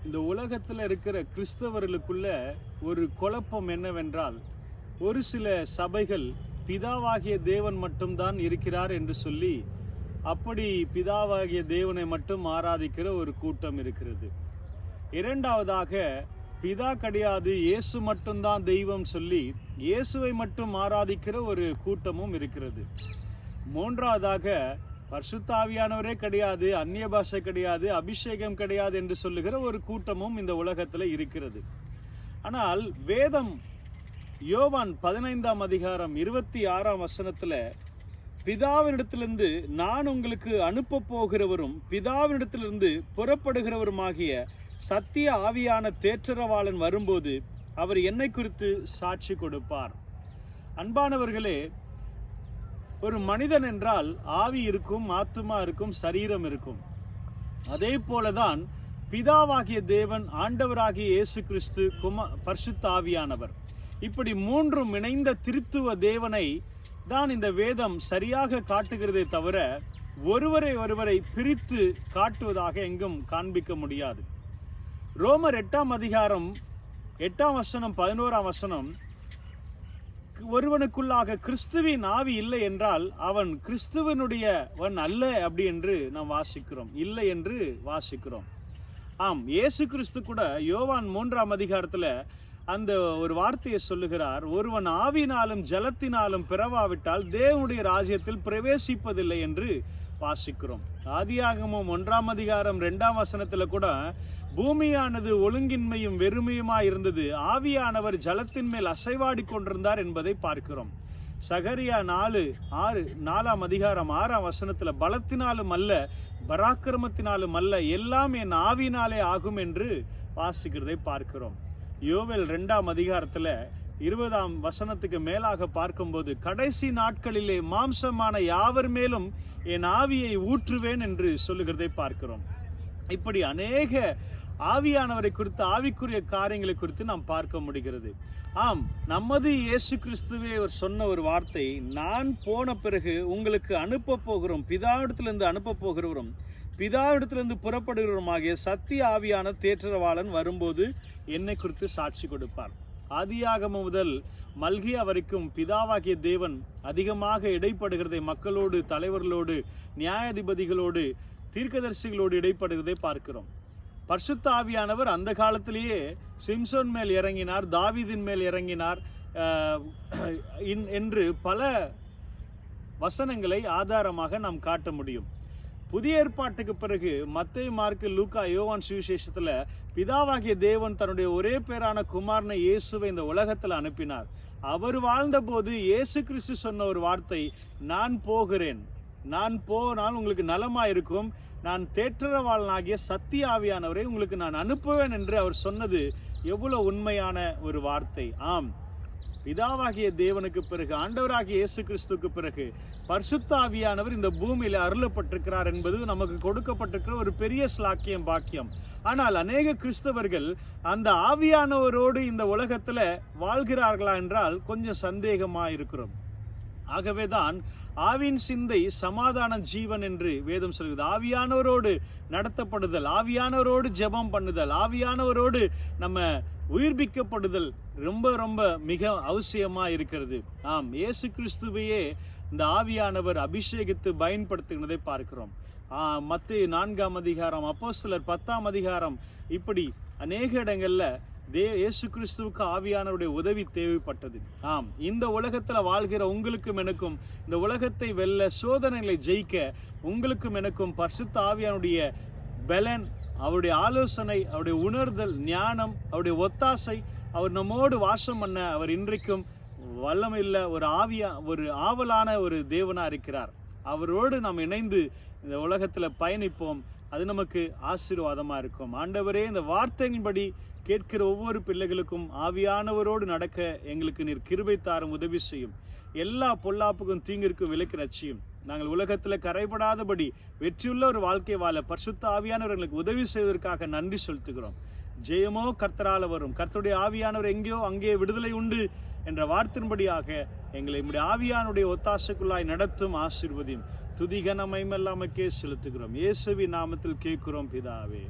இந்த உலகத்தில் இருக்கிற கிறிஸ்தவர்களுக்குள்ள ஒரு குழப்பம் என்னவென்றால், ஒரு சில சபைகள் பிதாவாகிய தேவன் மட்டும்தான் இருக்கிறார் என்று சொல்லி அப்படி பிதாவாகிய தேவனை மட்டும் ஆராதிக்கிற ஒரு கூட்டம் இருக்கிறது. இரண்டாவதாக, பிதா கிடையாது, இயேசு மட்டும்தான் தெய்வம் சொல்லி இயேசுவை மட்டும் ஆராதிக்கிற ஒரு கூட்டமும் இருக்கிறது. மூன்றாவதாக, பரிசுத்த ஆவியானவரே கிடையாது, அந்நிய பாஷை கிடையாது, அபிஷேகம் கிடையாது என்று சொல்லுகிற ஒரு கூட்டமும் இந்த உலகத்தில் இருக்கிறது. ஆனால் வேதம் யோவான் 15ஆம் அதிகாரம் 26ஆம் வசனத்துல, பிதாவினிடத்திலிருந்து நான் உங்களுக்கு அனுப்ப போகிறவரும் பிதாவினிடத்திலிருந்து புறப்படுகிறவருமாகிய சத்திய ஆவியான தேற்றரவாளன் வரும்போது அவர் என்னை குறித்து சாட்சி கொடுப்பார். அன்பானவர்களே, ஒரு மனிதன் என்றால் ஆவி இருக்கும், ஆத்துமா இருக்கும், சரீரம் இருக்கும். அதே போலதான் பிதாவாகிய தேவன், ஆண்டவராகிய இயேசு கிறிஸ்து, பரிசுத்த ஆவியானவர், இப்படி மூன்றும் இணைந்த திருத்துவ தேவனை தான் இந்த வேதம் சரியாக காட்டுகிறதே தவிர ஒருவரை பிரித்து காட்டுவதாக எங்கும் காண்பிக்க முடியாது. ரோமர் 8ஆம் அதிகாரம் 8ஆம் வசனம் 11ஆம் வசனம், ஒருவனுக்குள்ளாக கிறிஸ்துவின் ஆவி இல்லை என்றால் அவன் கிறிஸ்துவனுடையவன் அல்ல அப்படி என்று நாம் வாசிக்கிறோம், இல்லை என்று வாசிக்கிறோம். ஆம், இயேசு கிறிஸ்து கூட யோவான் 3ஆம் அதிகாரத்துல அந்த ஒரு வார்த்தையை சொல்லுகிறார், ஒருவன் ஆவினாலும் ஜலத்தினாலும் பிறவாவிட்டால் தேவனுடைய ராஜ்யத்தில் பிரவேசிப்பதில்லை என்று வாசிக்கிறோம். ஆதியாகமம் 1ஆம் அதிகாரம் 2ஆம் வசனத்துல கூட பூமியானது ஒழுங்கின்மையும் வெறுமையுமா இருந்தது, ஆவியானவர் ஜலத்தின் மேல் அசைவாடி கொண்டிருந்தார் என்பதை பார்க்கிறோம். சகரியா 4ஆம் அதிகாரம் 6ஆம் வசனத்துல, பலத்தினாலும் அல்ல பராக்கிரமத்தினாலும் அல்ல, எல்லாம் என் ஆவியினாலே ஆகும் என்று வாசிக்கிறதை பார்க்கிறோம். யோவேல் 2ஆம் அதிகாரத்துல 20ஆம் வசனத்துக்கு மேலாக பார்க்கும்போது, கடைசி நாட்களிலே மாம்சமான யாவர் மேலும் என் ஆவியை ஊற்றுவேன் என்று சொல்லுகிறதை பார்க்கிறோம். இப்படி அநேக ஆவியானவரை குறித்து, ஆவிக்குரிய காரியங்களை குறித்து நாம் பார்க்க முடிகிறது. ஆம், நமது இயேசு கிறிஸ்துவே அவர் சொன்ன ஒரு வார்த்தை, நான் போன பிறகு உங்களுக்கு அனுப்ப போகிறோம், பிதாவிடத்திலிருந்து அனுப்ப போகிறவரும் பிதாவிடத்திலிருந்து புறப்படுகிறவருமாகிய சத்திய ஆவியான தேற்றரவாளன் வரும்போது என்னை குறித்து சாட்சி கொடுப்பார். ஆதியாகமம் முதல் மல்கியா வரைக்கும் பிதாவாகிய தேவன் அதிகமாக இடைப்படுகிறதை, மக்களோடு, தலைவர்களோடு, நியாயாதிபதிகளோடு, தீர்க்கதரிசிகளோடு இடைப்படுகிறதை பார்க்கிறோம். பரிசுத்த ஆவியானவர் அந்த காலத்திலேயே சிம்சோன் மேல் இறங்கினார், தாவீதின் மேல் இறங்கினார் என்று பல வசனங்களை ஆதாரமாக நாம் காட்ட முடியும். புதிய ஏற்பாட்டுக்கு பிறகு மத்தேயு, மார்க்கு, லூக்கா, யோவான் சுவிசேஷத்துல பிதாவாகிய தேவன் தன்னுடைய ஒரே பேரான குமாரனை இயேசுவை இந்த உலகத்துல அனுப்பினார். அவர் வாழ்ந்த போது இயேசு கிறிஸ்து சொன்ன ஒரு வார்த்தை, நான் போகிறேன், நான் போனால் உங்களுக்கு நலமா இருக்கும், நான் தேற்றரவாளனாகிய சத்திய ஆவியானவரை உங்களுக்கு நான் அனுப்புவேன் என்று அவர் சொன்னது எவ்வளவு உண்மையான ஒரு வார்த்தை. ஆம், பிதாவாகிய தேவனுக்கு பிறகு, ஆண்டவராகிய இயேசு கிறிஸ்துக்கு பிறகு பரிசுத்த ஆவியானவர் இந்த பூமியில அருளப்பட்டிருக்கிறார் என்பது நமக்கு கொடுக்கப்பட்டிருக்கிற ஒரு பெரிய ஸ்லாக்கியம், பாக்கியம். ஆனால் அநேக கிறிஸ்தவர்கள் அந்த ஆவியானவரோடு இந்த உலகத்துல வாழ்கிறார்களா என்றால் கொஞ்சம் சந்தேகமா இருக்கிறோம். ஆகவேதான் ஆவின் சிந்தை சமாதான ஜீவன் என்று வேதம் சொல்கிறது. ஆவியானவரோடு நடத்தப்படுதல், ஆவியானவரோடு ஜெபம் பண்ணுதல், ஆவியானவரோடு நம்ம உயிர்ப்பிக்கப்படுதல் ரொம்ப ரொம்ப மிக அவசியமா இருக்கிறது. ஆம், இயேசு கிறிஸ்துவையே இந்த ஆவியானவர் அபிஷேகித்து பயன்படுத்துகிறதை பார்க்கிறோம். மத்தேயு 4ஆம் அதிகாரம், அப்போஸ்தலர் 10ஆம் அதிகாரம், இப்படி அநேக இடங்கள்ல இயேசு கிறிஸ்துவுக்கு ஆவியானவருடைய உதவி தேவைப்பட்டது. ஆம், இந்த உலகத்துல வாழ்கிற உங்களுக்கும் எனக்கும், இந்த உலகத்தை வெல்ல, சோதனைகளை ஜெயிக்க உங்களுக்கும் எனக்கும் பரிசுத்த ஆவியானுடைய பலன், அவருடைய ஆலோசனை, அவருடைய உணர்தல், ஞானம், அவருடைய ஒத்தாசை, அவர் நம்மோடு வாசம் பண்ண அவர் இன்றைக்கும் வல்லமையுள்ள ஒரு ஆவலான ஒரு தேவனா இருக்கிறார். அவரோடு நாம் இணைந்து இந்த உலகத்துல பயணிப்போம். அது நமக்கு ஆசீர்வாதமா இருக்கும். ஆண்டவரே, இந்த வார்த்தையின்படி கேட்கிற ஒவ்வொரு பிள்ளைகளுக்கும் ஆவியானவரோடு நடக்க எங்களுக்கு நீர் கிருபை தாரும், உதவி செய்யும். எல்லா பொல்லாப்புக்கும் தீங்கிற்கும் விலக்கி ரட்சியும். நாங்கள் உலகத்தில் கரைபடாதபடி வெற்றியுள்ள ஒரு வாழ்க்கை வாழ பரிசுத்த ஆவியானவர்களுக்கு உதவி செய்வதற்காக நன்றி செலுத்துகிறோம். ஜெயமோ கர்த்தரால வரும், கர்த்தருடைய ஆவியானவர் எங்கேயோ அங்கே விடுதலை உண்டு என்ற வார்த்தையின்படியாக எங்களை ஆவியானுடைய ஒத்தாசைக்குள்ளாய் நடத்தும், ஆசீர்வதியும். துதிகன மகிமை எல்லாமக்கே செலுத்துகிறோம். இயேசுவின் நாமத்தில் கேட்கிறோம் பிதாவே.